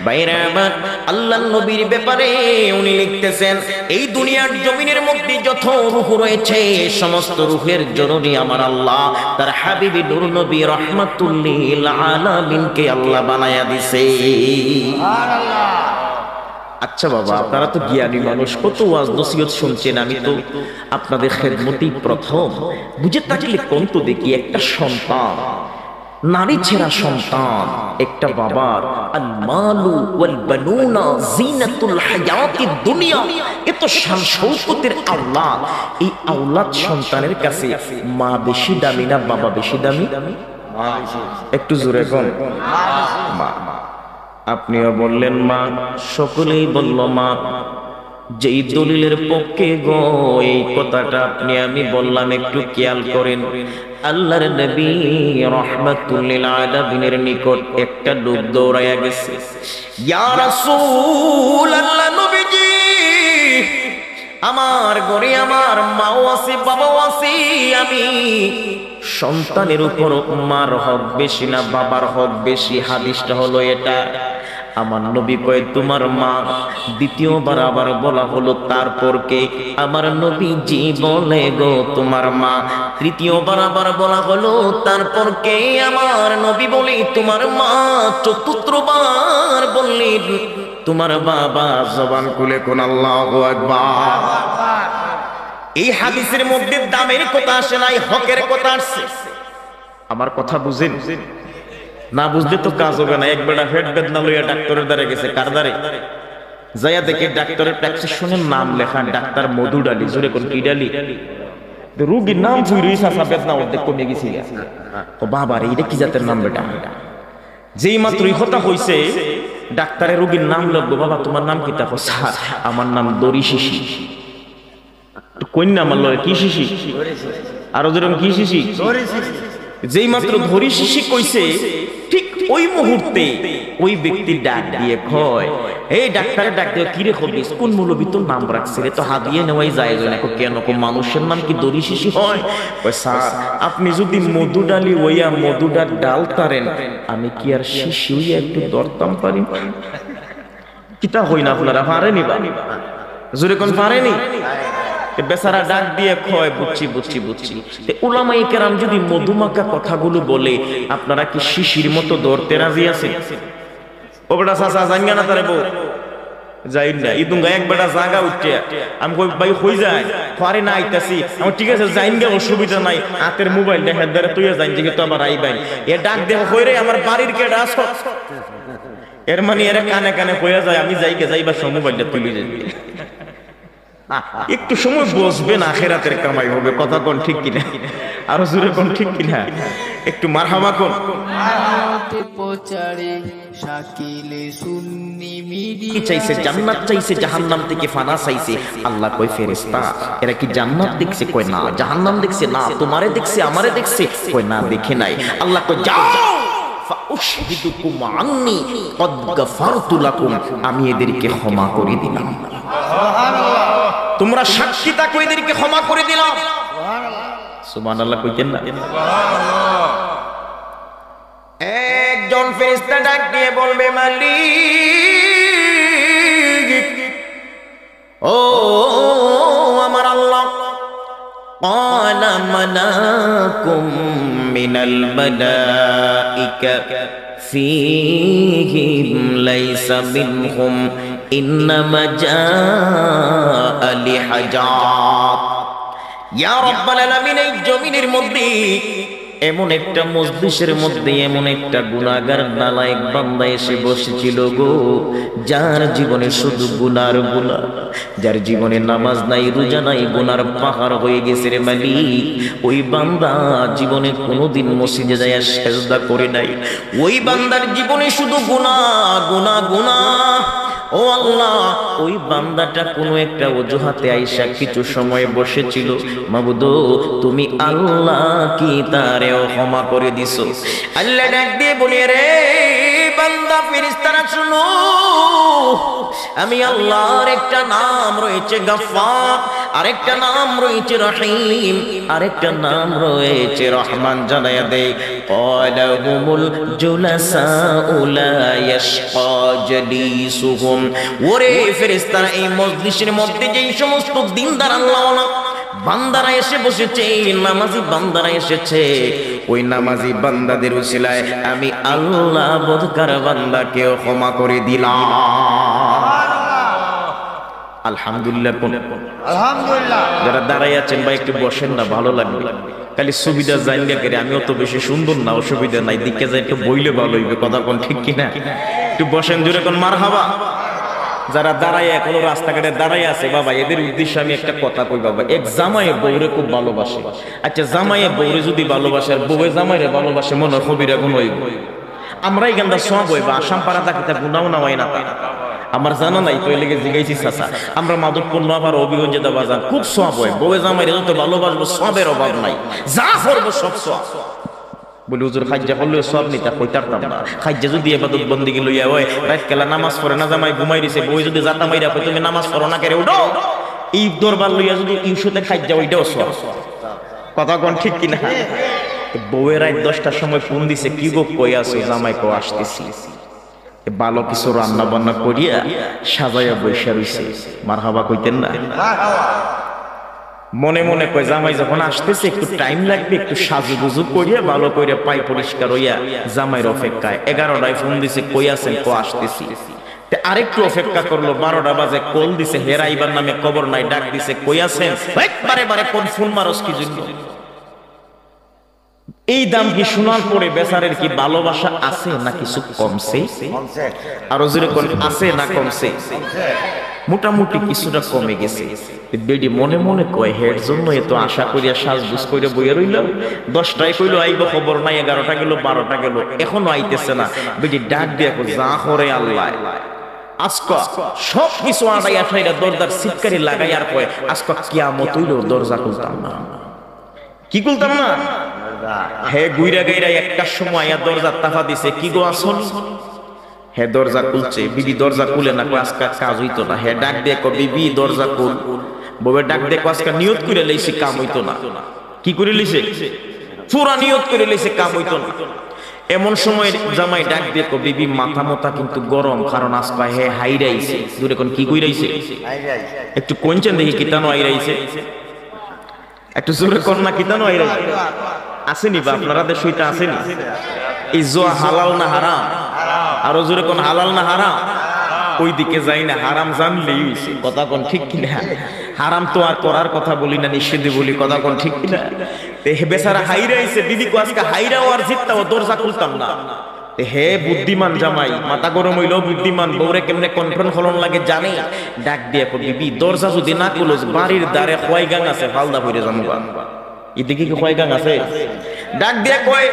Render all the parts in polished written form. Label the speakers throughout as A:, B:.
A: বাইরে আমার আল্লাহর নবীর ব্যাপারে উনি লিখতেছেন, এই দুনিয়ার জমিনের মধ্যে যত রূহ রয়েছে সমস্ত রূহের জননী আমার আল্লাহ তার হাবিবি নূর নবী রাহমাতুল লিল আলামিনকে আল্লাহ বানায়া দিছে। সুবহানাল্লাহ। আচ্ছা বাবা, আপনারা তো জ্ঞানী মানুষ, কত ওয়াজ নসিহত শুনছেন, আমি তো আপনাদের খেদমতেই প্রথম। বুঝে থাকলে কোন তো দেখি, একটা সন্তান, নারী ছেঁড়া সন্তান, একটা বাবার আল মালু ওয়াল বানুনা জিনাতুল হায়াতিদ দুনিয়া, এত শান শৌকতের আওলাদ। এই আওলাদ সন্তানের কাছে মা বেশি দামি না বাবা বেশি দামি? একটু জোরে কোন? মা। আপনিও বললেন মা, সকলেই বলল মা। যেই দলিলের পক্ষে গো এই কথাটা আপনি আমি বললাম, একটু খেয়াল করেন। আল্লাহর নবী রাহমাতুল লিল আলামিনের নিকট একটা লোক দৌড়ায়া গেছে, ইয়া রাসূল আল্লাহ নবীজি, আমার ঘরে আমার মাও আছে বাবাও আছে, আমি সন্তানের উপর মার হক বেশি না বাবার হক বেশি? হাদিসটা হলো এটা। আমার নবী কয় তোমার মা। দ্বিতীয়বার আবার বলা হলো তারপর কে? আমার নবীজি বলে গো তোমার মা। তৃতীয়বার আবার বলা হলো তারপর কে? আমার নবী বলি তোমার মা। চতুর্থবার বললেন তোমার বাবা। জবান খুলে কোন আল্লাহু আকবার। এই হাদিসের মধ্যে দামের কথা আসে নাই, হকের কথা আসছে। আমার কথা বুঝেন? না বুঝলে তো কাজ হবে না। এক বেটা পেট বেদনা লইয়া ডাক্তারের দ্বারে গেছে। কার দ্বারে? যাইয়া দেখে ডাক্তারের প্রেসক্রিপশনের নাম লেখা ডাক্তার মধু ডালি। জোরে কোন কি ডালি? রোগীর নাম ফুইরই সাসা বেদনা অর্ধেক কমে গেছে। ও বাবা রে, এটা কি জাতের নাম বেটা? যেই মাত্র এই কথা হইছে ডাক্তারের রোগীর নাম লাগলো। বাবা তোমার নাম কি? তাকো স্যার আমার নাম দড়ি শিশি। কোন নাম? আল্লাহ কি শিশি? আরো যেরকম কি শিশি? যেই মাত্র ধরি শিশি কইছে, ঠিক ওই মুহূর্তে ওই ব্যক্তি ডাক দিয়ে কয়, এই ডাক্তারের ডাক দিয়ে, কি রে খবিস, কোন মৌলবী তোর নাম রাখছে রে? তো হাত দিয়ে নেওয়াই যায় না। কেন? মানুষের নাম কি দড়ি শিশি হয়? কয় স্যার আপনি যদি মধু ডালি ওইয়া মধুটা ডাল তারেন, আমি কি আর শিশি হইয়া একটু দরতাম পারি? কিতা হই না আপনারা পারেনি? বা জোরে কোন পারেনি? বেচারা ডাক দিয়ে কয় বুঝছি বুঝছি বুঝছি। উলামায়ে কেরাম যদি মধুমাখা কথাগুলো বলে, আপনারা কি শিশির মতো ধরতে রাজি আছেন? ও বেটা চাচা জাঙ্গা না তারে বউ যাই না ইদুঙ্গা এক বেটা জাগা উঠে আমি কই ভাই হই যায় পারে না আইতাছি। আমি ঠিক আছে যাইনগা, অসুবিধা নাই। হাতের মোবাইল দেখা ধরে তুই যাইন যে তো আবার আইবাই। এ ডাক দেব কই রে আমার বাড়ির কেডা আস? এর মানে এর কানে কানে কইয়া যায় আমি যাইকে যাইবা সব মোবাইলটা তুলি যাই। একটু সময় বসবেন, আখিরাতের কামাই হবে। কথা কোন ঠিক কিনা? আরো জোরে কোন ঠিক কিনা? একটু মারহাবা কোন। কি চাইছে? জান্নাত চাইছে, জাহান্নাম থেকে ফানা চাইছে। আল্লাহ কই ফেরেশতা এরা কি জান্নাত দেখছে? কই না। জাহান্নাম দেখছে? না। তোমারে দেখছে? আমারে দেখছে? কই না দেখে নাই। আল্লাহ কই যাও ফাউশহিদুকুম আন্নী কদ গাফারতু লাকুম, আমি এদেরকে ক্ষমা করে দিলাম। সুবহানাল্লাহ। তোমরা সাক্ষী থাকো, এদেরকে ক্ষমা করে দিলাম। সুবহানাল্লাহ। সুবহানাল্লাহ কইতেন না? সুবহানাল্লাহ। একজন ফেরেশতা ডাক দিয়ে বলবে, মালিক ও আমার আল্লাহ, ক্বালা মানাকুম মিনাল মালাইকা ফীহিম লাইসা মিনহুম ইন্নামা জাআ লিহাজাত। ইয়া রাব্বাল আলামিন, এই জমিনের মধ্যে এমন একটা মজলিসের মধ্যে এমন একটা গুনাহগার নালায়েক বান্দা এসে বসেছিল গো, যার জীবনে শুধু গুনার গুনাহ, যার জীবনে নামাজ নাই রোজা নাই, গুনার পাহাড় হয়ে গেছে রে মালিক। ওই বান্দা জীবনে কোনোদিন মসজিদে যায় সেজদা করে নাই। ওই বান্দার জীবনে শুধু গুনাহ গুনাহ গুনাহ। ও আল্লাহ, ওই বান্দাটা কোনো একটা অজুহাতে আইসা কিছু সময় বসেছিল। মাবুদ তুমি আল্লাহ কি তারেও ক্ষমা করে দিছো? আল্লাহ ডাক দিয়ে বলে, রে বান্দা ফেরেশতারা শুনো, আমি আল্লাহর একটা নাম রয়েছে গফফার, আরেকটা নাম রয়েছে রহিম, আরেকটা নাম রয়েছে রহমান। জানায়া দে ও ক্বালা হুমুল জুলাসাউ লা ইয়াশকা জালিসুহুম। ওরে ফেরেশতারা, এই মজলিসের মধ্যে যেই সমস্ত দিনদার আল্লাহওয়ালা বান্দারা এসে বসেছে, নামাজি বান্দারা এসেছে, ওই নামাজি বান্দাদের উসিলায় আমি আল্লাহ বদকার বান্দাকে ক্ষমা করে দিলাম। আলহামদুলিল্লাহ।
B: আলহামদুলিল্লাহ।
A: যারা দাঁড়াই আছেন ভাই একটু বসেন না, ভালো লাগবে। খালি সুবিধা জানলে করে, আমি অত বেশি সুন্দর না, অসুবিধা নাই, দিকে যাই একটু বইলে ভালো হইবে, কথা কোন ঠিক কিনা? একটু বসেন, জোরে কোন মারহাবা। যারা দাঁড়ায় এখনো রাস্তাঘাটে দাঁড়াই আছে বাবা, এদের উদ্দেশ্যে আমি একটা কথা কই বাবা, এক জামাইয়ে বউরে খুব ভালোবাসে। আচ্ছা, জামাইয়ে বউরে যদি ভালোবাসে আর বউয়ে জামাইরে ভালোবাসে, মনে হয় কবিরা গুণ হইব। আমরা এই গানটা সব হইব, আসাম পাড়া থাকতে গুনাও না হয় না, আমার জানা নাই তো, এলাকে জিগাইছি চাচা। আমরা মাধবপুর নোয়াপাড়া অভিগঞ্জে দেওয়া যান, খুব সব হয়, বউয়ে জামাইরে যত ভালোবাসবো সবের অভাব নাই, যা করবো সব সব। বলি হুজুর খাজ্জা করলেও সব নিতা কইতারতাম না। খাজ্জা যদি ইবাদত বন্দেগি লইয়া হয়, রাত কেলা নামাজ পড়ে না, জামাই ঘুমাই দিছে, বই যদি জাতা মাইরা কই তুমি নামাজ পড়ো না কেরে উঠো, এই দরবার লইয়া যদি ইউসুতে খাজ্জা, ওইটাও সব। কথা কোন ঠিক কিনা? বউয়ের রাত 10টার সময় ফোন দিছে, কি গো কই আছো? জামাই কো আসতেছি। ভালো কিছু রান্না বান্না করিয়া সাজাইয়া বইসা রইছে, মারহাবা কইতেন না? মনে মনে কয় জামাই যখন আসতেছে একটু টাইম লাগবে, একটু সাজুগুজু করিয়া ভালো করে পাই পরিষ্কার হইয়া জামাইয়ের অপেক্ষায়। 11টায় ফোন দিছে, কই আছেন? কো আসতেছি। আরেকটু অপেক্ষা করলো, 12টা বাজে কল দিছে, হেরাইবার নামে কবর নাই, ডাক দিছে, কই আছেন? বারে বারে কোন ফোন মারস কি জন্য? এই দাম কি শোনার পরে বেচারের কি ভালোবাসা আছে না কিছু কমছে? আরো যেরকম আছে না কমছে? মোটামুটি কিছুটা কমে গেছে। বেডি মনে মনে কয়, হের জন্য এত আশা করিয়া সাজগুজ করে বইয়া রইলাম, 10টায় কইলো আইব, খবর নাই, 11টা গেল, 12টা গেল, এখনো আইতেছে না। বেডি ডাক দিয়া যা করে আল্লাহ, আজকা সব কিছু আড়াই আঠাইরা দরজার সিটকারি লাগাই আর কয়, আজকা কিয়ামত হইল, দরজা খুলতাম না। কি খুলতাম না? হে গুইরা গাইরা 1টার সময় আয়া দরজা তাফা দিছে, কি গো আসল? হে দরজা খুলছে, বিবি দরজা খুলে না, আজকে কাজ হইতো না। হে ডাক দিয়ে কো, বিবি দরজা খুল। বউয়ের ডাক দিয়ে আজকে নিয়ত করে লইছি, কাম হইতো না। কি করে লইছে? পুরা নিয়ত করে লইছে, কাম হইতো না। এমন সময় জামাই ডাক দিয়ে কো, বিবি মাথা মোটা কিন্তু গরম, কারণ আজকে হে হাইরাইছে। দূরে কোন কি কইরাইছে? একটু কোনচেন দেখি কিতানো হাইরাইছে, একটু জোরে কোন না, কিতানো হাইরাইছে? আসেনি বা আপনারা দেশ হইতে আসেনি? এই জোয়া হালাল না হারাম? আরো জোরে কোন হালাল না হারাম? ওই দিকে যাই না, হারাম জানলেই হইছে, কথা কোন ঠিক কিনা? হারাম তো আর করার কথা বলি না, নিষেধে বলি, কথা কোন ঠিক কিনা? বেচারা হাইরাইছে, বিবি কো আজকে হাইরাও আর জিততাও, দরজা খুলতাম না। হে বুদ্ধিমান জামাই, মাথা গরম হইলেও বুদ্ধিমান, বউরে কেমনে কন্ট্রোল হলন লাগে জানে। ডাক দিয়ে কো, বিবি দরজা যদি না খুলোস, বাড়ির দ্বারে খোয়াই গাং আছে, ফালদা ভরে জামুগা। এদিকে কি খোয়াই গাং আছে? ডাক দিয়ে কয়,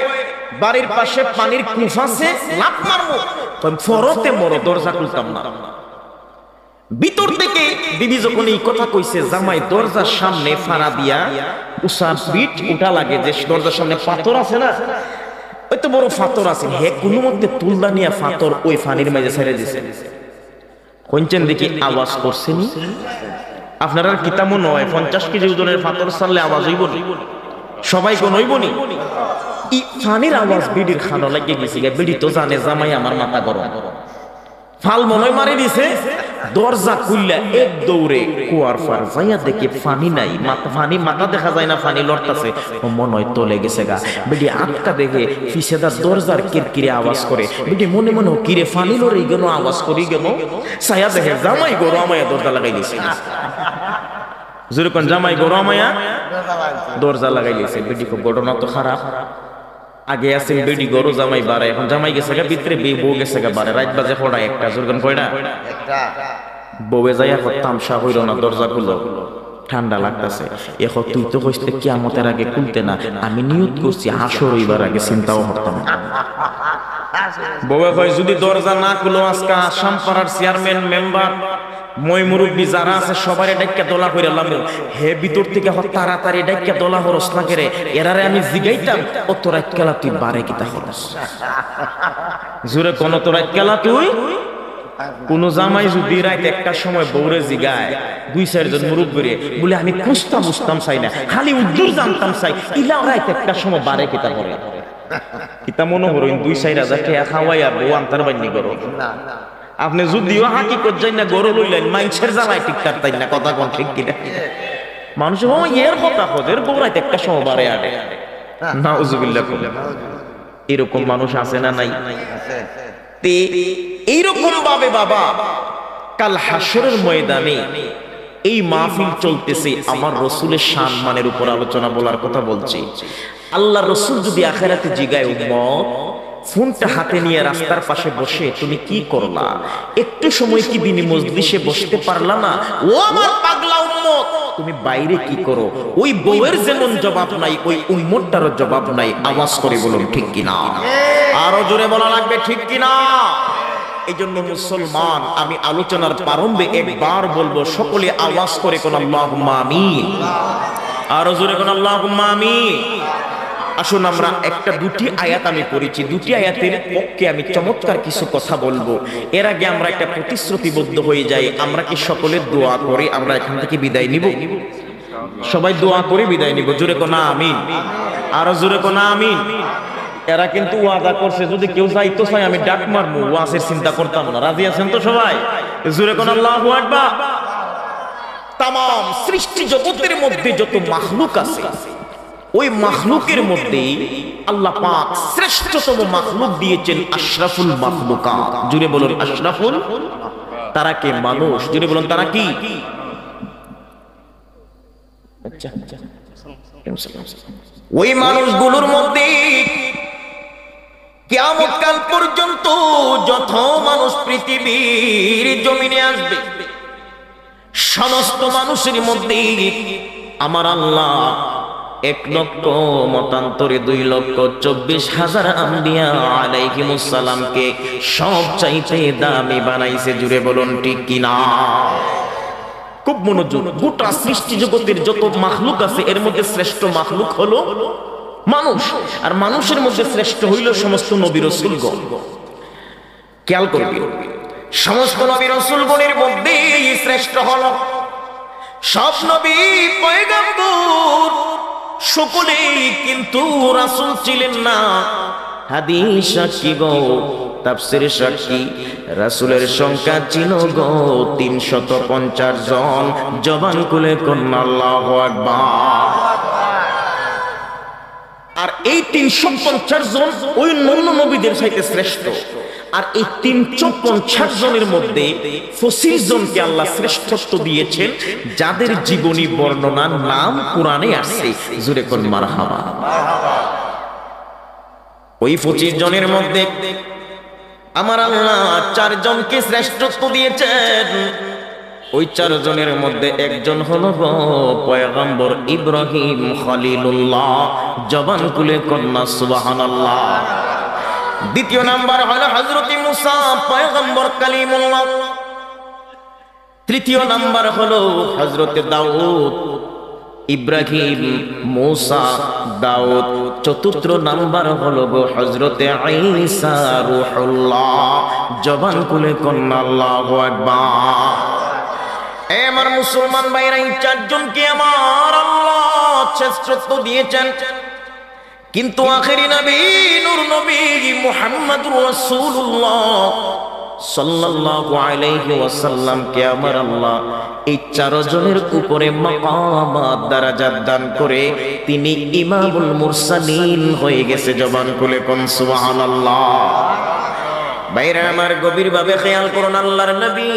A: বাড়ির পাশে পানির কূপ আছে, লাফ মারবো, ফরতে মরো, দরজা খুলতাম না। ভিতর থেকে বিবি যখন এই কথা কইছে, জামাই দরজার সামনে ফাড়া দিয়া উষা পিঠ উঠা লাগে, যে দরজার সামনে পাথর আছে না, ওই তো বড় পাথর আছে, হে কোনো মধ্যে তুলদা নিয়ে পাথর ওই পানির মাঝে ছেড়ে দিছে। কোনচেন দেখি আওয়াজ করছেনি? আপনারা কি তেমন নয়, 50 কেজি ওজনের পাথর ছাড়লে আওয়াজ হইব না? সবাই কোন হইব নি? ফানির আওয়াজ বিডির খানো লাগিয়ে গেছে, বিডি তো জানে জামাই আমার মাথা গরম, ফাল মনে মারি দিছে। দরজা খুললা এক দৌড়ে কুয়ার ফার যাইয়া দেখে ফানি নাই, ফানি মাথা দেখা যায় না, ফানি লড়তাছে, মনে হয় তলে গেছে গা। বিডি আটকা দেখে ফিসেদার দরজার কিরকিরে আওয়াজ করে, বিডি মনে মনে কিরে ফানি লড়ে গেল, আওয়াজ করি গেল, ছায়া দেখে জামাই গরমায়া দরজা লাগাই দিছে। যেরকম জামাই গরমায়া দরজা লাগাই দিছে। বিডি খুব ঘটনা তো খারাপ। আগে আছে বেডি গরু জামাই বারে, এখন জামাই গেছে গা ভিতরে, বউ গেছে গা বারে, রাত বাজে পড়া একটা, জোরগান কয়টা? বউয়ে যাই এখন তামসা হইল না, দরজা খুলো, ঠান্ডা লাগতেছে। এখন তুই তো কইতে কিয়ামতের আগে খুলতে না, আমি নিয়ত করছি হাসর হইবার আগে চিন্তাও করতাম না। বউয়ে কয়, যদি দরজা না খুলো, আজকে আসাম পাড়ার চেয়ারম্যান, মেম্বার, মই মুরব্বী যারা আছে সবারে ডাইক্কা দোলা কইরা লাম। হে ভিতর থেকে তাড়াতাড়ি ডাইক্কা দোলা হরস না করে, এরারে আমি জিগাইতাম, ও তোরা কেলা তুই বারে কিতা হরস? জোরে কোন তোরা কেলা তুই? কোন জামাই যদি রাত 1টার সময় বউরে জিগায়, 2-4 জন মুরব্বীরে বলে, আমি খুঁজতাম বুঝতাম চাই না, খালি উদ্দুর জানতাম চাই, ইলা রাত 1টার সময় বারে কিতা করে? কিতা মনে করেন 2-4 হাজার টাকা খাওয়াইয়া বউ আন্তার বান্নি করো
B: না
A: আপনি যদিও হাকিকত যাই না গরু লইলেন মাইনছের জ্বালায় টিকটার তাই না কথা কোন ঠিক কিনা মানুষ ও এর কথা ওদের বউরাইতে একটা সমবারে আড়ে নাউজুবিল্লাহ এরকম মানুষ আছে না নাই
B: আছে
A: তে এইরকম ভাবে বাবা কাল হাসরের ময়দানে এই মাহফিল চলতেছে আমার রসুলের সম্মানের উপর আলোচনা বলার কথা বলছি আল্লাহ রসুল যদি আখিরাতে জিগায় উম্মত ফোনটা হাতে নিয়ে রাস্তার পাশে বসে তুমি কি করলা একটু সময় কি দিনী মজলিসে বসতে পারলা না ও আমার পাগলা উম্মত তুমি বাইরে কি করো ওই বউয়ের যেমন জবাব নাই ওই উম্মতটারও জবাব নাই আওয়াজ করে বলুন ঠিক কিনা আরো জোরে বলা লাগবে ঠিক কিনা এই জন্য মুসলমান আমি আলোচনার প্রারম্ভে একবার বলবো সকলে আওয়াজ করে কোন আল্লাহুম্মা আমিন আরো জোরে কোন আল্লাহুম্মা আমিন আসুন আমরা একটা দুটি আয়াত আমি পড়েছি দুটি আয়াতের পক্ষে আমি চমৎকার কিছু কথা বলবো এর আগে আমরা একটা প্রতিশ্রুতিবদ্ধ হয়ে যাই আমরা কি সকলে দোয়া করে আমরা এখান থেকে বিদায় নিব সবাই দোয়া করে বিদায় নিব জোরে কোন আমিন আরো জোরে কোন আমিন এরা কিন্তু ওয়াদা করছে যদি কেউ যাইতো চাই আমি ডাক মারবো ওয়াজের চিন্তা করতাম না রাজি আছেন তো সবাই জোরে কোন আল্লাহু আকবার তাম সৃষ্টি জগতের মধ্যে যত মাখলুক আছে ওই মাখলুকের মধ্যে আল্লাহ পাক শ্রেষ্ঠতম মাখলুক দিয়েছেন আশরাফুল মাখলুকাত জুড়ে বলুন আশরাফুল তারা কে মানুষ জুড়ে বলুন তারা কি আচ্ছা ওই মানুষগুলোর মধ্যে কিয়ামত কাল পর্যন্ত যত মানুষ পৃথিবীর জমিনে আসবে সমস্ত মানুষের মধ্যে আমার আল্লাহ 1,24,24,000 আম্বিয়া আলাইহিমুস সালামকে সবচাইতে দামি বানাইছে জুড়ে বলুন ঠিক কিনা খুব মনোযোগ গোটা সৃষ্টি জগতের যত মাখলুক আছে এর মধ্যে শ্রেষ্ঠ মাখলুক হলো মানুষ আর মানুষের মধ্যে শ্রেষ্ঠ হইল সমস্ত নবী রাসূলগণ খেয়াল করবেন সমস্ত নবী রাসূলগণের মধ্যে শ্রেষ্ঠ হলো সব নবী পয়গম্বর সকলেই কিন্তু রাসূল ছিলেন না হাদিস সাক্ষী গো তাফসীর সাক্ষী রাসূলের সংখ্যা ছিল গো 350 জন জবান খুলে কোন আল্লাহু আকবার আর এই 350 জন ওই অন্য নবীদের চাইতে শ্রেষ্ঠ আর এই 350 জনের মধ্যে 25 জনকে আল্লাহ শ্রেষ্ঠত্ব দিয়েছেন যাদের জীবনী বর্ণনার নাম কোরআনে আছে জুরে কোন মারহাবা ওই 25 জনের মধ্যে আমার আল্লাহ 4 জনকে শ্রেষ্ঠত্ব দিয়েছেন ওই 4 জনের মধ্যে একজন হলো পয়গম্বর ইব্রাহিম খলিলুল্লাহ জবান খুলে কন্যা সুবহানাল্লাহ দ্বিতীয় নাম্বার হলো হযরত মুসা পয়গম্বর কালিমুল্লাহ তৃতীয় নাম্বার হলো হযরত দাউদ ইব্রাহিম মুসা দাউদ চতুর্থ নাম্বার হলো হযরত ঈসা রূহুল্লাহ জবান খুলে কন্যা আল্লাহু আকবার এ আমার মুসলমান ভাইরা এই 4 জনকে আমার আল্লাহ শ্রেষ্ঠত্ব দিয়েছেন কিন্তু আখেরি নবী নূর নবী মুহাম্মদুর রাসূলুল্লাহ সাল্লাল্লাহু আলাইহি ওয়াসাল্লাম কে আমার আল্লাহ এই 4 জনের উপরে মাকামাত দারাজাত দান করে তিনি ইমামুল মুরসালিন হয়ে গেছে জবান খুলে কোন সুবহানাল্লাহ বাইরে আমার গভীরভাবে খেয়াল করুন আল্লাহর নবী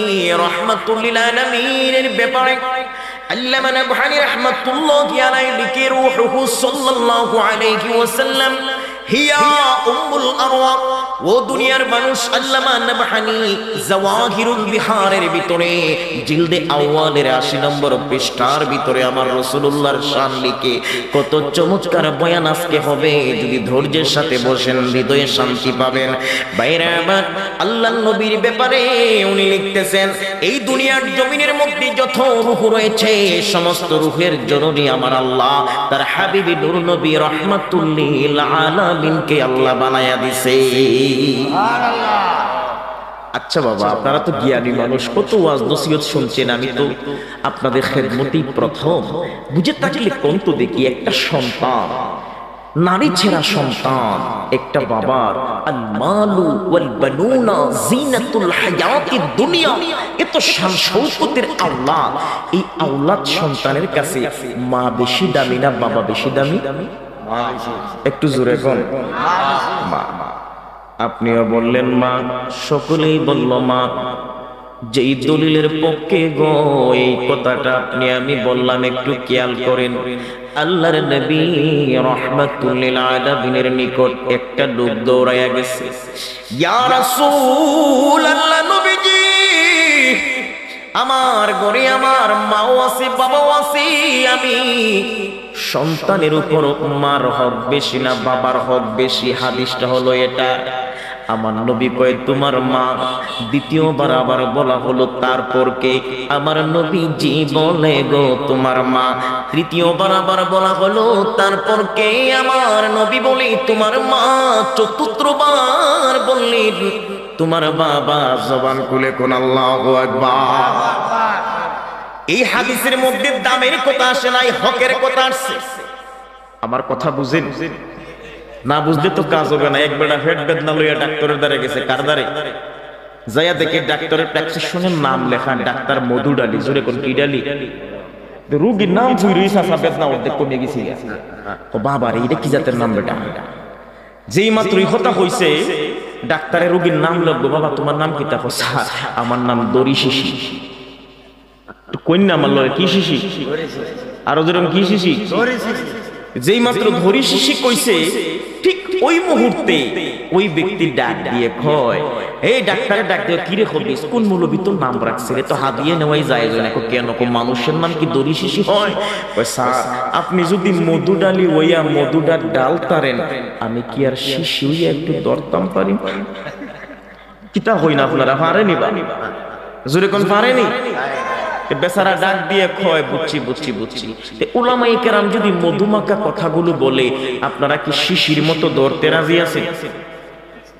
A: রাহমাতুল লিল আলামিনের ব্যাপারে আল্লামা নাবহানী রাহমাতুল্লাহি আলাইহি লিখে রূহুহু সাল্লাল্লাহু আলাইহি ওয়াসাল্লাম হিয়া উম্মুল আরওয়াহ ও দুনিয়ার মানুষ আল্লামা নাবহানী জাওয়াহিরুল বিহারের ভিতরে জিলদে আউয়ালের 80 নম্বর পৃষ্ঠার ভিতরে আমার রাসূলুল্লাহর শান লিখে কত চমৎকার বয়ান আজকে হবে যদি ধৈর্যের সাথে বসেন হৃদয়ে শান্তি পাবেন বাইরে আমার আল্লাহর নবীর ব্যাপারে উনি লিখতেছেন এই দুনিয়ার জমিনের মধ্যে যত রূহ রয়েছে সমস্ত রূহের জননী আমার আল্লাহ তার হাবিবি নূর নবী রাহমাতুল লিল আলামিনকে আল্লাহ বানায়া দিয়েছে সুবহানাল্লাহ আচ্ছা বাবা আপনারা তো জ্ঞানী মানুষ কত ওয়াজ নসিহত শুনছেন আমি তো আপনাদের খেদমতেই প্রথম বুঝে থাকলে কোন তো দেখি একটা সন্তান নারী ছেঁড়া সন্তান একটা বাবার। আল মালু ওয়াল বানুনা জিনাতুল হায়াতিদ দুনিয়া, এ তো শান শৌকতের আওলাদ। এই আওলাদ সন্তানের কাছে মা বেশি দামি না বাবা বেশি দামি? একটু জোরে কোন মা। আপনিও বললেন মা, সকলেই বলল মা। যেই দলিলের পক্ষে গো এই কথাটা আপনি আমি বললাম, একটু খেয়াল করেন। আল্লাহর নবী রাহমাতুল লিল আলামিনের নিকট একটা লোক দৌড়ায়া গেছে। ইয়া রাসূলুল্লাহ, নবীজি, আমার ঘরে আমার মাও আছে বাবাও আছে, আমি সন্তানের উপর মার হক বেশি না বাবার হক বেশি? হাদিসটা হলো এটা। আমার নবী কয় তোমার মা। দ্বিতীয়বার আবার বলা হলো তারপর কে? আমার নবীজি বলে গো তোমার মা। তৃতীয়বার আবার বলা হলো তারপর কে? আমার নবী বলে তোমার মা। চতুর্থবার বললেন তোমার বাবা। জবান খুলে কোন আল্লাহু আকবার। এই হাদিসের মধ্যে দামের কথা আসে নাই, হকের কথা আসছে। আমার কথা বুঝেন? না বুঝলে তো কাজ হবে না। এক বেটা পেট বেদনা লইয়া ডাক্তারের দ্বারে গেছে। কার দ্বারে যাইয়া দেখে ডাক্তারের প্রেসক্রিপশনের নাম লেখা ডাক্তার মধু ডালি। জোরে কোন কি ডালি? রোগীর নাম ফুইরই সাসা বেদনা অর্ধেক কমে গেছে। ও বাবা রে, এটা কি জাতের নাম বেটা? যেই মাত্র এই কথা হইছে ডাক্তারের রোগীর নাম লাগবো। বাবা তোমার নাম কি? দেখো স্যার আমার নাম দড়ি শিশি। কন্যা আমার লয় কি শিশি? আরো যেরকম কি শিশি? যেই মাত্র ধরি শিশি কইছে, ঠিক ওই মুহূর্তে ওই ব্যক্তি ডাক দিয়ে কয়, এই ডাক্তারের ডাক দিয়ে, কি রে খবিস কোন মৌলবী তোর নাম রাখছে রে? তো হাদিয়ে নেওয়াই যায় না। কেন? মানুষের নাম কি দড়ি শিশি হয়? ওই স্যার আপনি যদি মধু ডালি ওইয়া মধুডার ডাল তারেন, আমি কি আর শিশি হইয়া একটু দরতাম পারি? কিটা হই না আপনারা পারেনি? বা জোরে কোন পারেনি? বেচারা ডাক দিয়ে কয় বুঝছি বুঝছি বুঝছি। উলামায়ে কেরাম যদি মধুমাখা কথাগুলো বলে, আপনারা কি শিশির মতো ধরতে রাজি আছেন?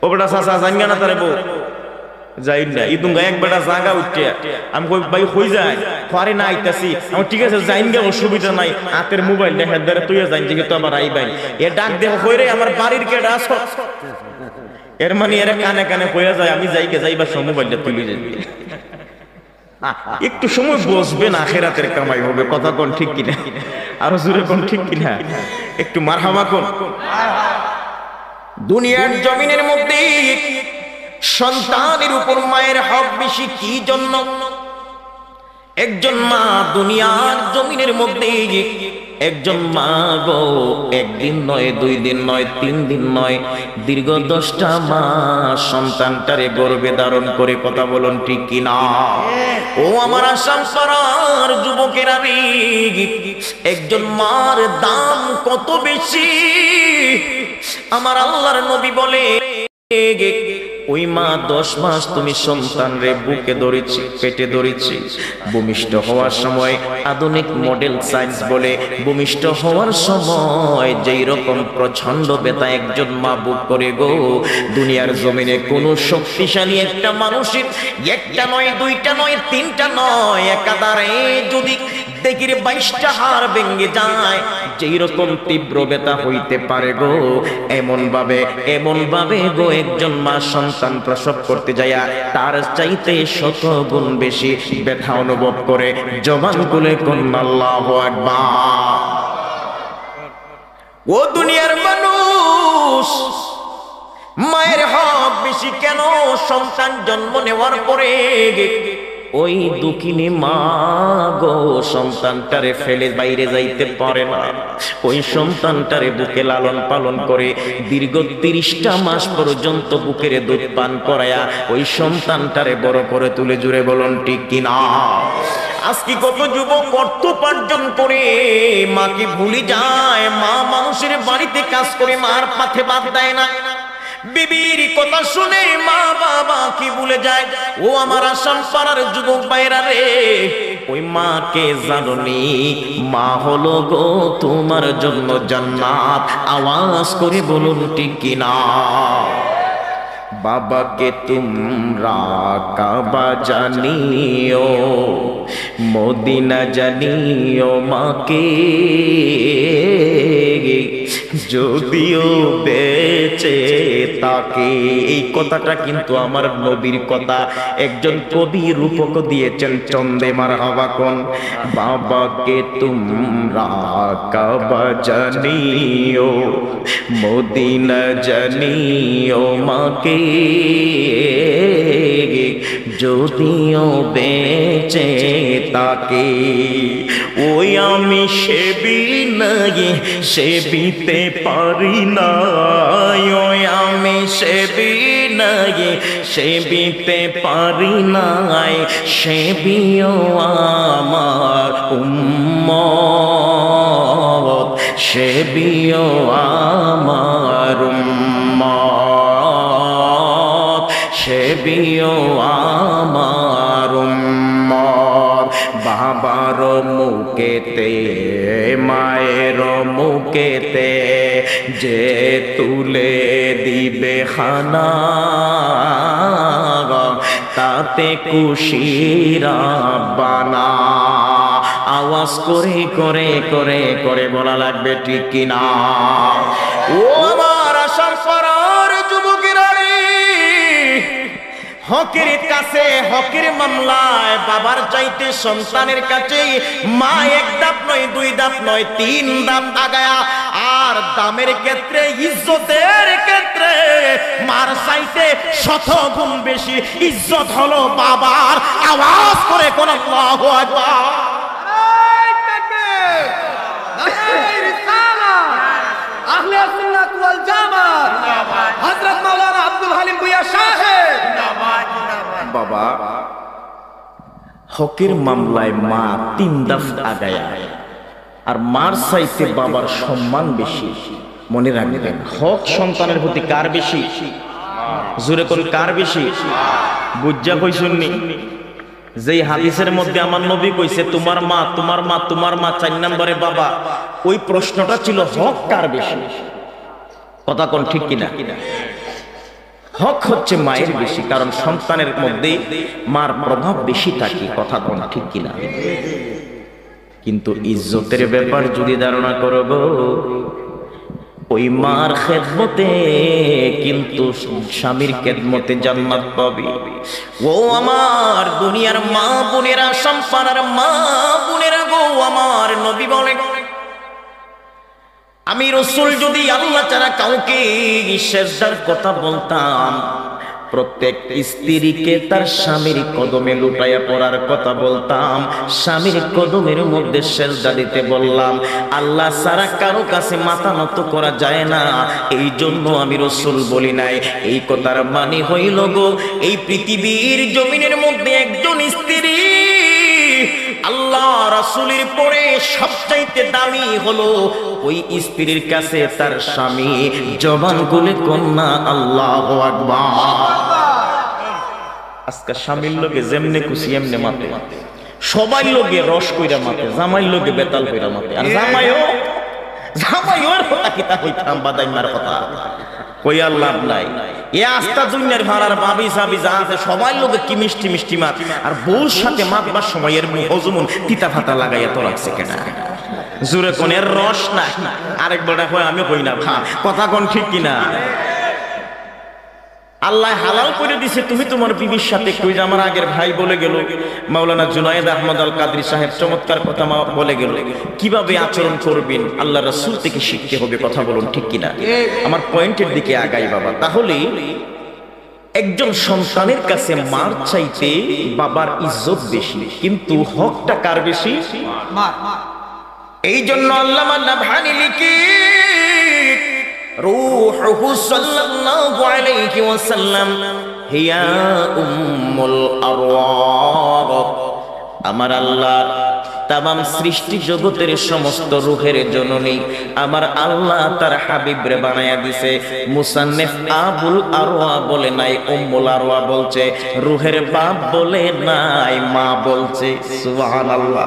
A: ও বেটা চাচা জাঙ্গা না তারে বউ যাই না ইদুঙ্গা এক বেটা জাগা উঠে আমি কই ভাই হই যায় পারে না আইতাছি। আমি ঠিক আছে যাইনগা, অসুবিধা নাই। হাতের মোবাইল দেখা ধরে তুই যাইন যে তো আবার আইবাই। এ ডাক দেহ কইরে আমার বাড়ির কেডা আস, এর মানে এর কানে কানে কইয়া যায় আমি যাইকে যাইবা সব মোবাইলটা তুলি যাই। একটু সময় বসবেন, আখিরাতের কামাই হবে। কথা কোন ঠিক কিনা? আরো জোরে কোন ঠিক কিনা? একটু মারহাবা কোন। দুনিয়ার জমিনের মধ্যে সন্তানের উপর মায়ের হক বেশি কি জন্য? একজন মা দুনিয়ার জমিনের মধ্যে একজন মা গো একদিন নয়, 2 দিন নয়, 3 দিন নয়, দীর্ঘ 10টা মাস সন্তানটারে গর্ভে ধারণ করে। কথা বলুন ঠিক কিনা? ও আমার আসাম পাড়ার যুবকেরা রে, একজন মার দাম কত বেশি! আমার আল্লাহর নবী বলে, ওই মা 10 মাস তুমি সন্তান রে বুকে ধরেছি, পেটে ধরেছি। ভূমিষ্ঠ হওয়ার সময় আধুনিক মডেল সায়েন্স বলে ভূমিষ্ঠ হওয়ার সময় যেই রকম প্রচন্ড ব্যথা একজন মা বুক করে গো, দুনিয়ার জমিনে কোন শক্তিশালী একটা মানুষের একটা নয়, 2টা নয়, 3টা নয়, একাধারে যদি দেখির 22টা হাড় ভেঙে যায়, যেই রকম তীব্র ব্যথা হইতে পারে গো, এমন ভাবে গো একজন মা সন্তান প্রসব করতে যায় তার চাইতে 100 গুণ বেশি ব্যথা অনুভব করে। জবান খুলে কোন আল্লাহু আকবার। ও দুনিয়ার মানুষ, মায়ের হক বেশি কেন? সন্তান জন্ম নেওয়ার পরে ওই দুঃখিনী মা গো সন্তানটারে ফেলে বাইরে যাইতে পারে না। ওই সন্তানটারে বুকে লালন পালন করে দীর্ঘ 30টা মাস পর্যন্ত বুকের দুধ পান করায়া ওই সন্তানটারে বড় করে তুলে। জুড়ে বলুন ঠিক কিনা? আজকে কত যুবক অর্থ উপার্জন করে মাকে ভুলে যায়। মা মানুষের বাড়িতে কাজ করে মার পাথে বাদ দেয় না। বিবির কথা শুনে মা বাবা কি ভুলে যায়। ও আমার আসাম পাড়ার যুবক ভাইরা রে, ওই মাকে জানোনি? মা হলো গো তোমার জন্য জান্নাত। আওয়াজ করে বলুন ঠিক কিনা? বাবাকে তোমরা কাবা জানিও, মদিনা জানিও, মাকে যদিও বেঁচে তাকে। এই কথাটা কিন্তু আমার নবীর কথা। একজন কবি রূপক দিয়েছেন চন্দে মারহাবা কোন। বাবাকে তোমরা কাবা জানিও, মদিনা জানিও মাকে, যদিও বেঁচে তাকে। ওই আমি সেবি নাই, সেবিতে পারি না। ওই আমি সেবি নাই, সেবিতে পারি নাই। সেবিও আমার উম্মত, সেবিও আমার উম্মত, সেবিও আমার উম্মত। বাবার মুখেতে মায়ের মুখেতে যে তুলে দিবে খানা, তাতে খুশিরা বানা। আওয়াজ করে করে করে করে বলা লাগবে ঠিক কিনা? ও আমার আসাম পাড়ার যুবকেরা রে, হকের কাছে হকের মামলায় বাবার চাইতে সন্তানের কাছে মা এক ধাপ নয়, দুই ধাপ নয়, তিন ধাপ আগায়া। আর দামের ক্ষেত্রে, ইজ্জতের ক্ষেত্রে মার চাইতে 100 গুণ বেশি ইজ্জত হলো বাবার। আওয়াজ করে কোন আল্লাহু আকবার।
B: আহলে সুন্নাত ওয়াল জামাত হযরত মাওলানা আব্দুল হালিম ভুঁইয়া সাহেব।
A: বাবা হকের মামলায় মা 3 ধাপ আগায়া, আর মার চাইতে বাবার সম্মান বেশি। মনে রাখবেন, হক সন্তানের প্রতি কার বেশি? জোরে কোন কার বেশি? বুঝা কইছুননি? যেই হাদিসের মধ্যে আমার নবী কইছে তোমার মা, তোমার মা, তোমার মা, 4 নম্বরে বাবা, ওই প্রশ্নটা ছিল হক কার বেশি। কথা কোন ঠিক কিনা? হক হচ্ছে মায়ের বেশি, কারণ সন্তানের মধ্যে মার প্রভাব বেশি থাকে। কথা কোন ঠিক কিনা? কিন্তু ইজ্জতের ব্যাপার যদি ধারণা করো গো, ওই মার খেদমতে কিন্তু স্বামীর খেদমতে জান্নাত পাবি। ও আমার দুনিয়ার মা বোনেরা, সম্পানার মা বোনেরা গো, আমার নবী বলে আমি রাসূল যদি আল্লাহ ছাড়া কাউকে সেজদার কথা বলতাম, প্রত্যেক স্ত্রীকে তার স্বামীর কদমে লুটাইয়া পড়ার কথা বলতাম, স্বামীর কদমের মধ্যে সেজদা দিতে বললাম। আল্লাহ ছাড়া কারো কাছে মাথা নত করা যায় না, এই জন্য আমি রাসূল বলি নাই। এই কথার মানে হইল গো, এই পৃথিবীর জমিনের মধ্যে একজন স্ত্রী আল্লাহ রাসূলের পরে সবচাইতে দামি হলো ওই স্ত্রীর কাছে তার স্বামী। জবান খুলে কন্যা আল্লাহু আকবার। আজকে স্বামীর লোকে যেমনে খুশি এমনে মাতে, সবাই লোকে রস কইরা মাতে, জামাই লোকে বেতাল কইরা মাতে। আর জামাইওর কথা কিতা কইতাম, বাদাইমার কথা কইয়া লাভ নাই। এ আস্তা দুনিয়ার ভাড়ার ভাবি সাবি যা আছে সবাই লোকে কি মিষ্টি মিষ্টি মাত, আর বউর সাথে মাতবার সময়ের হজমন তিতা ফাতা লাগাইয়া তো রাখছে কেনা। জোরে কোনের রস নাই। আরেক বড় কয় আমি কই না, কথা কোন ঠিক কিনা? আল্লাহ হালাল করে দিছে, তুমি তোমার বিবির সাথে কই। আমার আগের ভাই বলে গেল, মাওলানা জুনায়েদ আহমদ আল কাদরি সাহেব চমৎকার কথা বলে গেল, কিভাবে আচরণ করবেন আল্লাহ রাসূল থেকে শিখতে হবে। কথা বলুন ঠিক কিনা? আমার পয়েন্টের দিকে আগাই বাবা। তাহলে একজন সন্তানের কাছে মার চাইতে বাবার ইজ্জত বেশি, কিন্তু হকটা কার বেশি? এই জন্য আল্লামা নাবহানী লিখি রূহুহু সাল্লাল্লাহু আলাইহি ওয়াসাল্লাম হিয়া উম্মুল আরওয়াহ। আমার আল্লাহ তামাম সৃষ্টি জগতের সমস্ত রূহের জননী আমার আল্লাহ তার হাবিবরে বানায়া দিছে। মুসান্নিফ আবুল আরওয়া বলে নাই, উম্মুল আরওয়া বলছে। রূহের বাপ বলে নাই, মা বলছে। সুবহানাল্লাহ।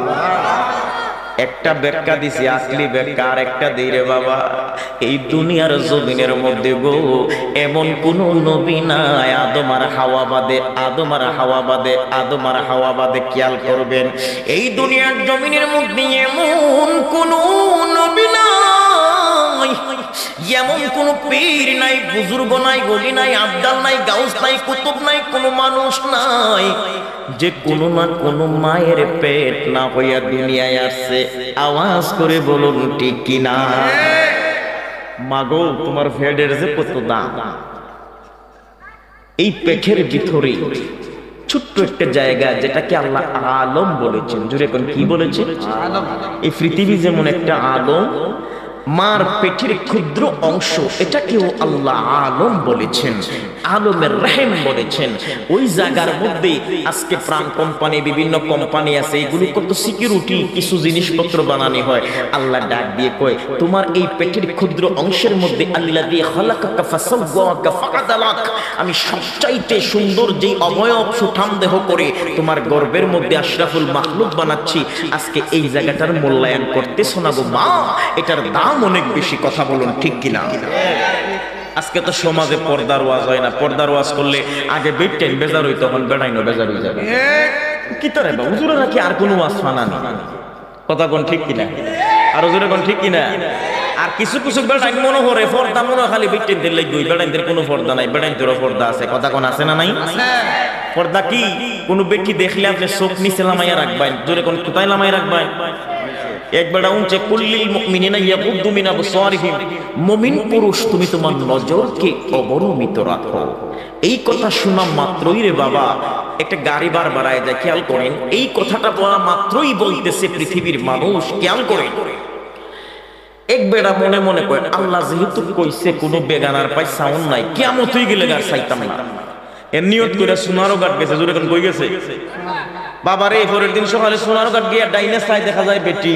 A: একটা ব্যাখ্যা দিছি, আসলি ব্যাখ্যা আর একটা দেই রে বাবা। এই দুনিয়ার জমিনের মধ্যে গো এমন কোন নবী নাই আদম আর হাওয়া বাদে, আদম আর হাওয়া বাদে, আদম আর হাওয়া বাদে। খেয়াল করবেন, এই দুনিয়ার জমিনের মধ্যে এমন কোন নবী নাই এমন কোন পীর নাই, বুজুর্গ নাই, ওলি নাই, আব্দাল নাই, গাউস নাই, কুতুব নাই, কোনো মানুষ নাই যে কোনো না কোনো মায়ের পেট না হইয়া দুনিয়ায় আসছে। আওয়াজ করে বলুন ঠিক কিনা? মাগো তোমার পেটের যে কত দাম। এই পেটের ভিতরে ছোট্ট একটা জায়গা যেটাকে আল্লাহ আলম বলেছেন। জোরে কোন কি বলেছেন? এই পৃথিবী যেমন একটা আলম, মার পেটের ক্ষুদ্র অংশ এটাকেও আল্লাহ আলম বলেছেন, আলমের রহিম বলেছেন। ওই জায়গার মধ্যে আজকে প্রাণ কোম্পানি, বিভিন্ন কোম্পানি আছে, এগুলো কত সিকিউরিটি কিছু জিনিসপত্র বানানো হয়। আল্লাহ ডাক দিয়ে কয় তোমার এই পেটের ক্ষুদ্র অংশের মধ্যে আল্লাযী খালাকাকা ফাসাওয়াকা ফাআদালাক, আমি সবচাইতে সুন্দর যেই অবয়ব সুঠাম দেহ করে তোমার গর্ভের মধ্যে আশরাফুল মাখলুক বানাচ্ছি। আজকে এই জায়গাটার মূল্যায়ন করতেছো না গো মা, এটার দাম অনেক বেশি। কথা বলুন ঠিক কিনা? আজকে তো সমাজে পর্দার ওয়াজ হয় না। পর্দার ওয়াজ করলে আগে বেডটাইম বেজার হইতো, তখন বেড়াইনো বেজার হয়ে যাবে। কি তারে বা হুজুরে নাকি আর কোনো ওয়াজ ফানা নেই? কথা কোন ঠিক কিনা? আর হুজুরে কোন ঠিক কিনা? আর কিছু কিছু বেড়াইন মনে করে পর্দা মনে খালি বেডটাইমদের লাগবে, বেড়াইনদের কোনো পর্দা নাই। বেড়াইনদেরও পর্দা আছে। কথা কোন আছে না নাই? পর্দা কি? কোন ব্যক্তি দেখলে আপনি চোখ নিচে লামাইয়া রাখবেন। জোরে কোন কোথায় লামাই রাখবেন? একবারে উনছে কুল্লিল মুমিনিনা ইয়াগুদ্দু মিন আবসারিহিম, মুমিন পুরুষ তুমি তোমার নজরকে অবনমিত রাখো। এই কথা শোনা মাত্রই রে বাবা একটা গাড়ি বার বাড়ায় যায়। খেয়াল করেন, এই কথাটা বলা মাত্রই বলতেছে পৃথিবীর মানুষ। খেয়াল করেন, এক বেড়া মনে মনে কয় আল্লাহ যেহেতু কইছে কোনো বেগানার পাই সাউন্ড নাই, কিয়ামত হয়ে গেলে গার চাইতাম না। এর নিয়ত করে সোনারও ঘাট গেছে। জোরে কোন কই গেছে? বাবারে পরের দিন সকালে সোনার ঘাট গিয়া ডাইনে চাই দেখা যায় বেটি,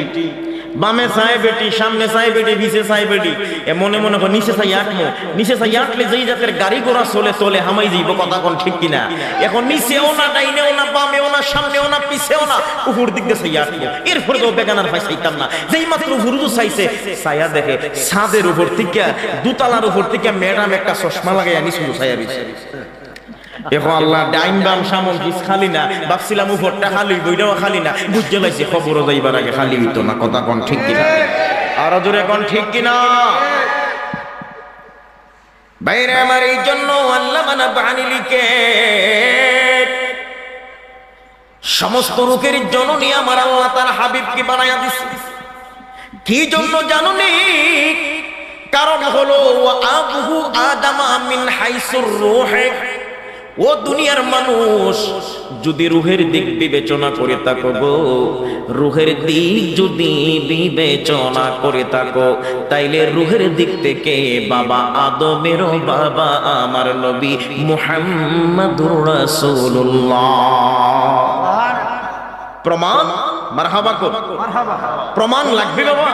A: বামে চাই বেটি, সামনে চাই বেটি, নিচে চাই বেটি। এ মনে মনে করে নিচে চাই আটমো, নিচে চাই আটলে যেই জাতের গাড়ি ঘোড়া চলে চলে হামাই যাইব। কথা কোন ঠিক কিনা? এখন নিচেও না, ডাইনেও না, বামেও না, সামনেও না, পিছেও না, উপর দিক দিয়ে চাই আটমো। এরপরে তো বেগানার ভাই চাইতাম না। যেই মাত্র হুরুদু চাইছে, ছায়া দেখে ছাদের উপর থেকে, দুতলার উপর থেকে ম্যাডাম একটা চশমা লাগাইয়া নিচু ছায়া দিছে। এখন আল্লাহ ডাইন বাম সামন পিছ খালি না, ভাবছিলাম উপরটা খালি, বইটাও খালি না, বুঝতে পারছি খবরও যাইবার আগে খালি হইতো না। কথা কোন ঠিক কিনা? আরো জোরে কোন ঠিক কিনা? বাইরে আমার এই জন্য আল্লাহ মানা বাণী লিখে সমস্ত রূপের জননী আমার আল্লাহ তার হাবিবকে বানাইয়া দিছে। কি জন্য জানুনি? কারণ হলো আবুহু আদামা মিন হাইসুর রূহে। ও দুনিয়ার মানুষ, যদি রুহের দিক বিবেচনা করে থাকো গো, রুহের দিক যদি বিবেচনা করে থাকো, তাইলে রুহের দিক থেকে বাবা আদমেরও বাবা আমার নবী মুহাম্মাদুর রাসূলুল্লাহ। প্রমাণ? মারহাবা কর। প্রমাণ লাগবে বাবা।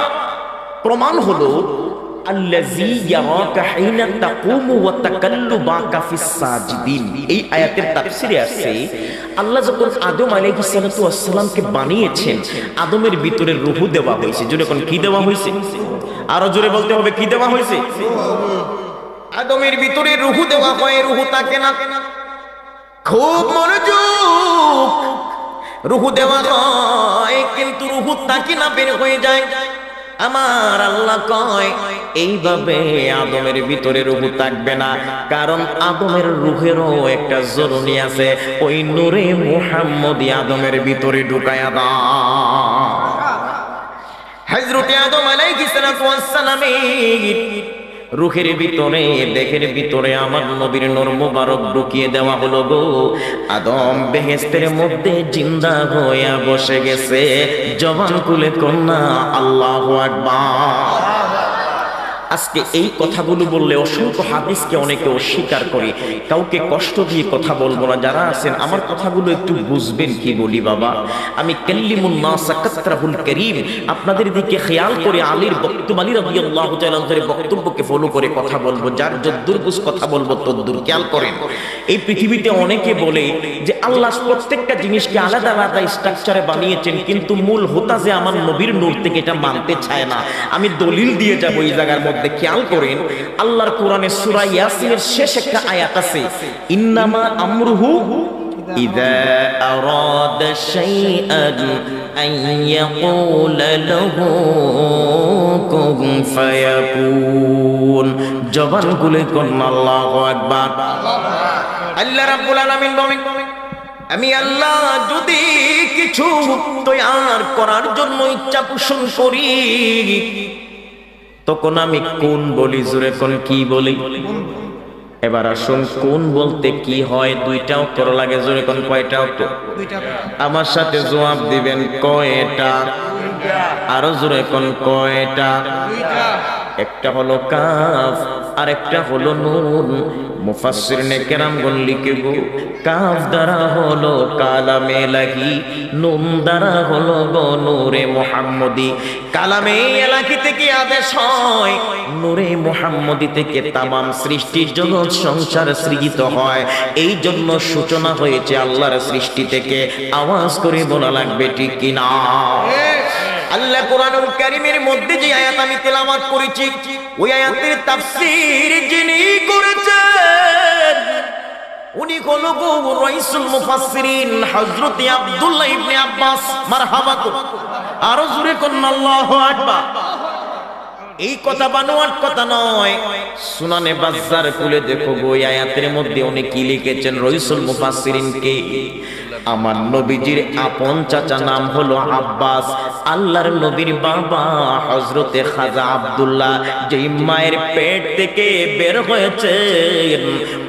A: প্রমাণ হলো আল্লাযী ইয়ারাকা হিনা তাকুমু ওয়া তাকাল্লুবাকা ফিস সাজিদিন। এই আয়াতের তাফসীরে আছে আল্লাহ যখন আদম আলাইহিস সালাতু ওয়াস সালামকে বানিয়েছেন, আদমের ভিতরে রূহ দেওয়া হয়েছে। জোরে কোন কি দেওয়া হয়েছে? আরো জোরে বলতে হবে, কি দেওয়া হয়েছে? আদমের ভিতরে রূহ দেওয়া হয়। রূহ থাকে না, খুব মনোযোগ। রূহ দেওয়া হয় কিন্তু রূহ থাকে না, বের হয়ে যায়। আমার আল্লাহ কয় এইভাবে আদমের ভিতরে রূহ থাকবে না, কারণ আদমের রূহেরও একটা জরুরি আছে। ওই নূরে মুহাম্মদী আদমের ভিতরে ঢুকায়া দাও। হযরত আদম আলাইহিস সালাতু ওয়াস সালামের রূহের ভিতরে, দেহের ভিতরে আমার নবীর নূর মুবারক ঢুকিয়ে দেওয়া হলো গো। আদম বেহেশতের মধ্যে জিন্দা হইয়া বসে গেছে। জবান খুলে কন্যা আল্লাহু আকবার। আজকে এই কথাগুলো বললে অসংখ্য হাদিসকে অনেকে অস্বীকার করে। কাউকে কষ্ট দিয়ে কথা বলবো না। যারা আছেন আমার কথাগুলো একটু বুঝবেন কি বলি বাবা। আমি কাল্লিমুন নাস কাতরাহুল কারীম, আপনাদের দিকে খেয়াল করে আলীর বক্তব্য, আলী রাদিয়াল্লাহু তাআলা এর বক্তব্যকে ফলো করে কথা বলবো। যার যদ্দুর বুঝ কথা বলবো তদ্দুর। খেয়াল করেন, এই পৃথিবীতে অনেকে বলে যে আল্লাহ প্রত্যেকটা জিনিসকে আলাদা আলাদা স্ট্রাকচারে বানিয়েছেন, কিন্তু মূল হোতা যে আমার নবীর নূর থেকে, এটা মানতে চায় না। আমি দলিল দিয়ে যাবো এই জায়গার মধ্যে। খেয়াল করেন, আল্লাহর কোরআনে সূরা ইয়াসিনের শেষ একটা আয়াত আছে, ইন্নামা আমরুহু ইযা আরাদা শাইআন أن يقول له كن فيكون জবান খুলে কোন আল্লাহু আকবার। আল্লাহ রাব্বুল আলামিন বলেন আমি আল্লাহ যদি কিছু তৈয়ার করার জন্য ইচ্ছা পোষণ করি তখন আমি কোন বলি, জোরে কোন কি বলি? এবার আসুন কোন বলতে কি হয়? দুইটা অক্ষর লাগে, জোরে কোন কয়টা অক্ষর? আমার সাথে জবাব দিবেন কয়টা? আরো জোরে কোন কয়টা? একটা হলো কাফ আর একটা হলো নুন। মুফাসসিরিনে কেরামগণ লিখে গো কাফ দ্বারা হলো কালামে ইলাহি, নুন দ্বারা হলো গো নূরে মুহাম্মদি। কালামে ইলাহি থেকে আদেশ হয়, নূরে মুহাম্মদি থেকে তামাম সৃষ্টি জগৎ সংসার সৃজিত হয়। এই জন্য সূচনা হয়েছে আল্লাহর সৃষ্টি থেকে। আওয়াজ করে বলা লাগবে ঠিক কিনা? আল্লাহ কোরআনুল কারীমের মধ্যে যে আয়াত আমি তেলাওয়াত করেছি ওই আয়াতের তাফসীর যিনি করেছেন উনি হলো গো রাইসুল মুফাসসিরিন হযরত আব্দুল্লাহ ইবনে আব্বাস। মারহাবা। আরো জোরে কোন আল্লাহু আকবার। এই কথা বানোয়াট কথা নয়, সুনানে বাজ্জার খুলে দেখো গো এই আয়াতের মধ্যে উনি কি লিখেছেন। রাইসুল মুফাসসিরিন কে? আমার নবীজির আপন চাচা নাম হলো আব্বাস। আল্লাহর নবীর বাবা হযরতে খাজা আব্দুল্লাহ যেই মায়ের পেট থেকে বের হয়েছে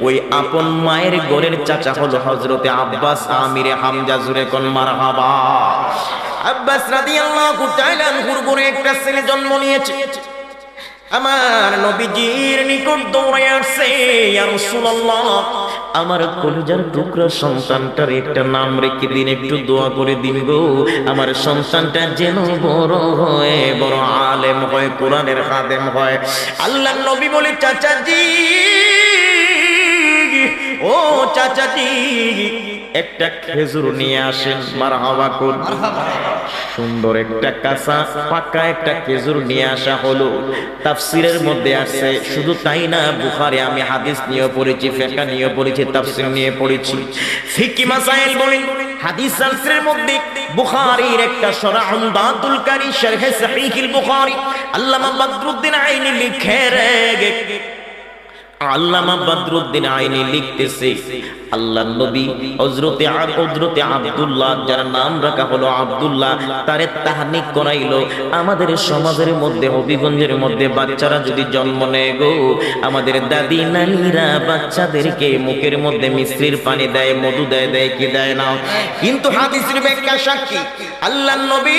A: ওই আপন মায়ের গোরের চাচা হলো হযরতে আব্বাস আমিরে হামজা। জুরে কোন মারহাবা। আব্বাস রাদিয়াল্লাহু তাআলা আনহুর ঘরে একটা ছেলে জন্ম নিয়েছে। আমার নবীজির নিকট দৌড়ে আসছে, ইয়া রাসূলুল্লাহ আমার কলিজার টুকরা সন্তানটার একটা নাম রেখে দিন, একটু দোয়া করে দিন গো। আমার সন্তানটা যেন বড় হয়, বড় আলেম হয়, কোরআনের খাদেম হয়। আল্লাহর নবী বলে চাচাজি, ও চাচাজি একটা খেজুর নিয়ে আসেন। মারহাবা কোন। সুন্দর একটা কাঁচা পাকা একটা খেজুর নিয়ে আসা হলো। তাফসীরের মধ্যে আছে, শুধু তাই না বুখারী আমি হাদিস নিয়ে পড়েছি, ফিকহ নিয়ে পড়েছি, তাফসীর নিয়ে পড়েছি। ফিকহি মাসাইল বলেন হাদিস শাস্ত্রের মধ্যে বুখারীর একটা শরহ উমদাতুল কারী শরহে সহিহুল বুখারী আল্লামা বদরুদ্দিন আইনি লিখে রে, আল্লামা বদরুদ্দিন আইনি লিখতেছে আল্লাহর নবী হযরতে আব্দুল্লাহ যার নাম রাখা হলো আব্দুল্লাহ তারে তাহনিক করাইলো। আমাদের সমাজের মধ্যে হবিগঞ্জের মধ্যে বাচ্চারা যদি জন্ম নেয় গো, আমাদের দাদি নানিরা বাচ্চাদেরকে মুখের মধ্যে মিশ্রির পানি দেয়, মধু দেয়, দেয় কি দেয় না? কিন্তু হাদিসের ব্যাখ্যা সাক্ষী আল্লাহর নবী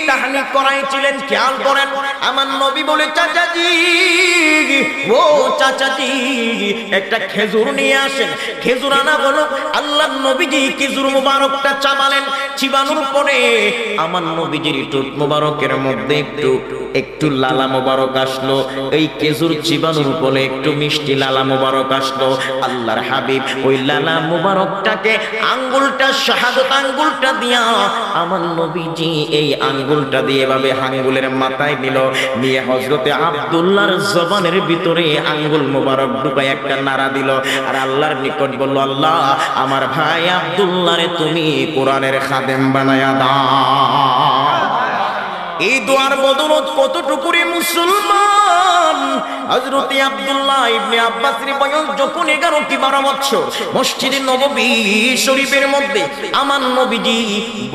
A: তাহনিক করাইছিলেন। খেয়াল করেন আমার নবী বলে চাচাজি, ও চাচাজি একটা খেজুর নিয়ে আসেন। খেজুর আনা হলো। আল্লাহর নবীজি খেজুর মুবারকটা চাবালেন। চিবানোর পরে আমার নবীজির ঠোঁট মুবারকের মধ্যে একটু লালা মুবারক আসলো। এই খেজুর চিবানোর পরে একটু মিষ্টি লালা মুবারক আসলো। আল্লাহর হাবিব ওই লালা মুবারকটাকে আঙ্গুলটা শাহাদাত আঙ্গুলটা দিয়া আমার নবীজি এই আঙ্গুলটা দিয়ে এভাবে আঙ্গুলের মাথায় দিল, নিয়ে হযরতে আব্দুল্লাহর জবানের ভিতরে আঙ্গুল মুবারক ঢুকায় একটা নাড়া দিল। আর আল্লাহর নিকট বলল, আল্লাহ আমার ভাই আব্দুল্লাহরে তুমি কোরআনের খাদেম বানায়া দাও। এই দোয়ার বদলত কতটুকু রে মুসলমান। হযরত আব্দুল্লাহ ইবনে আব্বাসের বয়স যখন 11 কি 12 বছর, মসজিদে নববী শরীফের মধ্যে আমার নবীজি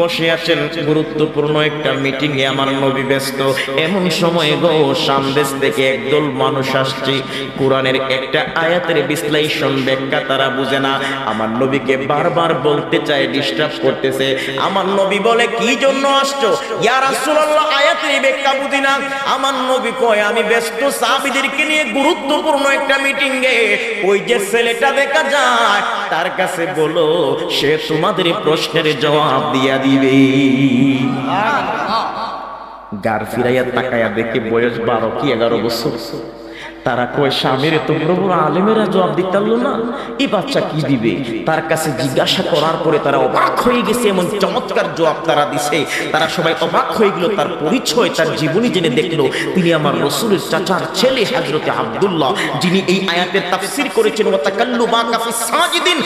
A: বসে আছেন। গুরুত্বপূর্ণ একটা মিটিং এ আমার নবী ব্যস্ত। এমন সময় গো সামদেশ থেকে একদল মানুষ আসছে। কোরআনের একটা আয়াতের বিশ্লেষণ ব্যাখ্যা তারা বুঝে না, আমার নবীকে বারবার বলতে চায়, ডিস্টার্ব করতেছে। আমার নবী বলে, কি জন্য আসছো? ইয়া রাসূলুল্লাহ আয়াতের ব্যাখ্যা বুঝি না। আমার নবী কয়, আমি ব্যস্ত সাহাবীদেরকে নিয়ে গুরুত্বপূর্ণ একটা মিটিং এ। ওই যে ছেলেটা দেখা যায় তার কাছে বলো, সে তোমাদের প্রশ্নের জবাব দিয়া দিবে। গার ফিরাইয়া তাকায়া দেখে বয়স 12 কি 11 বছর। তারা কয়, স্বামীর এত বড় বড় আলেমেরা জবাব দিতে পারলো না, এই বাচ্চা কি দিবে? তার কাছে জিজ্ঞাসা করার পরে তারা অবাক হয়ে গেছে, এমন চমৎকার জবাব তারা দিছে। তারা সবাই অবাক হয়ে গেল। তার পরিচয়, তার জীবনী জেনে দেখলো তিনি আমার রাসূলের চাচার ছেলে হযরত আব্দুল্লাহ, যিনি এই আয়াতের তাফসীর করেছেন ওয়া তাকাল্লুবাকা ফিস সাজিদিন।